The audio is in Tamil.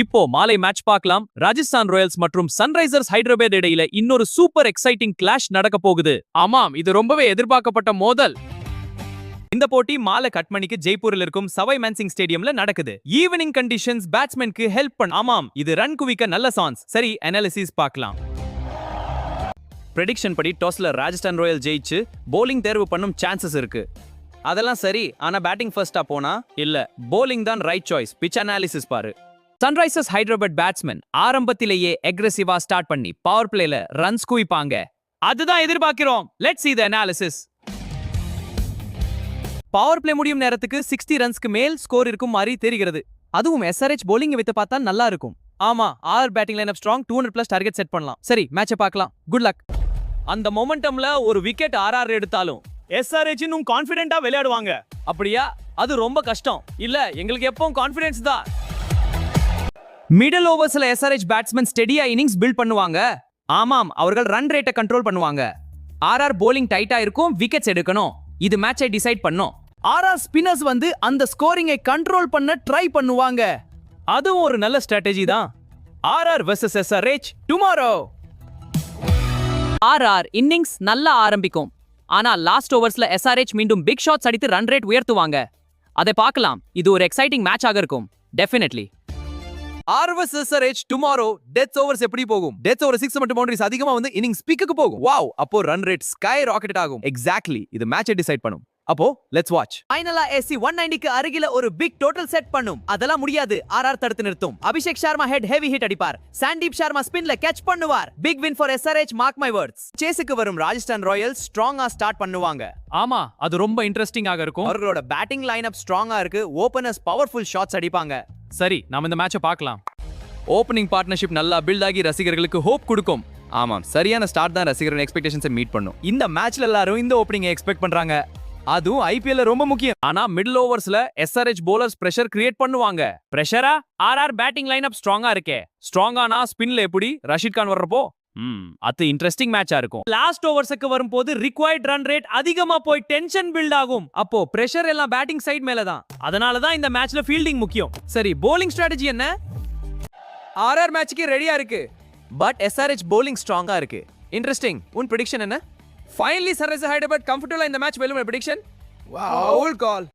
இப்போ மாலை மேட்ச் பார்க்கலாம். ராஜஸ்தான் ராயல்ஸ் மற்றும் சன்ரைசர்ஸ் ஹைதராபாத் இடையில இன்னொரு சூப்பர் எக்ஸைட்டிங் கிளாஷ் நடக்க போகுது. ஆமாம், இது ரொம்பவே எதிர்பார்க்கப்பட்ட மோதல். இந்த போட்டி மாலை கட்மணிக்கு ஜெய்ப்பூரில் இருக்கும் சவாய் மான்சிங் ஸ்டேடியம்ல நடக்குது. ஈவினிங் கண்டிஷன்ஸ் பேட்ஸ்மேனுக்கு ஹெல்ப் பண்ண. ஆமாம், இது ரன் குவிக்க நல்ல சான்ஸ். சரி, அனாலிசிஸ் பார்க்கலாம். பிரெடிக்ஷன் படி டாஸ்ல ராஜஸ்தான் ராயல் ஜெயிச்சு போலிங் தேர்வு பண்ணும் சான்சஸ் இருக்கு. அதெல்லாம் சரி, ஆனா பேட்டிங் ஃபர்ஸ்டா போனா இல்ல, போலிங் தான் ரைட் சாய்ஸ். பிச் அனாலிசிஸ் பாரு. சன்ரைசர்ஸ் ஹைதராபாத் பேட்ஸ்மேன் ஆரம்பத்திலேயே அக்ரெசிவா ஸ்டார்ட் பண்ணி பவர் பிளேல ரன்ஸ் குவிப்பாங்க. அதுதான் எதிர்பார்க்கிறோம். Let's see the analysis. Power play முடியும் நேரத்துக்கு 60 ரன்ஸ்க்கு மேல் ஸ்கோர் இருக்கும் மாதிரி தெரிகிறது. அதுவும் SRH போலிங் வைத்து பார்த்தா நல்லா இருக்கும். ஆமா, our batting line up strong, 200+ target set பண்ணலாம். சரி, மேட்சை பார்க்கலாம். Good luck. அந்த மொமெண்டம்ல ஒரு விக்கெட் RR எடுத்தாலும் SRH இன்னும் கான்ஃபிடென்ட்டா விளையாடுவாங்க. அப்படியா? அது ரொம்ப கஷ்டம். இல்ல, எங்களுக்கு எப்பவும் கான்ஃபிடன்ஸ் தான். மிடில் ஓவர்ஸ்ல SRH பேட்ஸ்மேன் ஸ்டெடியா இன்னிங்ஸ் பில்ட் பண்ணுவாங்க. ஆமாம், அவர்கள் ரன் ரேட்டை கண்ட்ரோல் பண்ணுவாங்க. RR போலிங் டைட்டா இருக்கும், விக்கெட்ஸ் எடுக்கணும். இது மேட்சை டிசைட் பண்ணும். RR ஸ்பின்னர்ஸ் வந்து அந்த ஸ்கோரிங்கை கண்ட்ரோல் பண்ண ட்ரை பண்ணுவாங்க. அதுவும் ஒரு நல்ல ஸ்ட்ராட்டஜி தான். RR versus SRH tomorrow. RR innings நல்லா ஆரம்பிக்கும். ஆனா லாஸ்ட் ஓவர்ஸ்ல SRH மீண்டும் பிக் ஷாட்ஸ் அடித்து ரன் ரேட் உயர்த்துவாங்க. அதை பார்க்கலாம். இது ஒரு எக்ஸைட்டிங் மேட்சாக இருக்கும். Definitely. R vs SRH tomorrow. Death overs எப்படி போகும்? டெத் ஓவர் 6 மற்றும் பவுண்டரிஸ் அதிகமா வந்து இன்னிங்ஸ் பீக்குக்கு போகும். வாவ், அப்போ ரன் ரேட் ஸ்கை ராக்கெட் ஆகும். எக்ஸாக்ட்லி, இது மேட்சை டிசைட் பண்ணும். அப்போ லெட்ஸ் வாட்ச். ஃபைனலா SC 190க்கு அருகில ஒரு பிக் டோட்டல் செட் பண்ணும். அதெல்லாம் முடியாது. RR தடுத்து நிறுத்தும். Abhishek Sharma Head heavy hit அடிப்பார். சந்தீப் சர்மா ஸ்பின்ல கேட்ச் பண்ணுவார். Big win for SRH, mark my words. சேஸுக்கு வரும் ராஜஸ்தான் ராயல்ஸ் ஸ்ட்ராங்கா ஸ்டார்ட் பண்ணுவாங்க. ஆமா, அது ரொம்ப இன்ட்ரெஸ்டிங்காக இருக்கும். அவர்களோட பேட்டிங் லைன் அப் ஸ்ட்ராங்கா இருக்கு. ஓபனர்ஸ் பவர்ஃபுல் ஷாட்ஸ் அடிப்பாங்க. சரி, நாம இந்த மேட்சை பார்க்கலாம். ஓப்பனிங் பார்ட்னர்ஷிப் நல்லா பில்ட் ஆகி ரசிகர்களுக்கு ஹோப் கொடுக்கும். ஆமாம், சரியான ஸ்டார்ட் தான் ரசிகர்கள் எக்ஸ்பெக்டேஷன்ஸை மீட் பண்ணும். இந்த மேட்ச்ல எல்லாரும் இந்த ஓப்பனிங்கை எக்ஸ்பெக்ட் பண்றாங்க. அதுவும் IPL ரொம்ப முக்கியம். ஆனா மிடில் ஓவர்ஸ்ல SRH போலர்ஸ் பிரஷர் கிரியேட் பண்ணுவாங்க. பிரஷரா? RR பேட்டிங் லைன் அப் ஸ்ட்ராங்கா இருக்கே. ஸ்ட்ராங்கானா ஸ்பின்ல எப்படி ரஷீத் கான் வர்றப்போ அது இன்ட்ரெஸ்டிங் மேட்சா இருக்கும். லாஸ்ட் ஓவர்ஸ்க்கு வரும்போது ரிக்வயர்ட் ரன் ரேட் அதிகமா போய் டென்ஷன் பில்ட் ஆகும். அப்போ பிரஷர் எல்லாம் பேட்டிங் சைடு மேல தான். அதனால தான் இந்த மேட்ச்ல ஃபீல்டிங் முக்கியம். சரி, போலிங் ஸ்ட்ராட்டஜி என்ன? RR மேட்ச்க்கு ரெடியா இருக்கு. பட் SRH போலிங் ஸ்ட்ராங்கா இருக்கு. இன்ட்ரெஸ்டிங். உன் பிரெடிக்ஷன் என்ன? ஃபைனலி சன்ரைசர்ஸ் ஹைதராபாத் கம்ஃபர்டபிளா இந்த மேட்ச் வெல்லும். பிரெடிக்ஷன்? வாவ், கால்.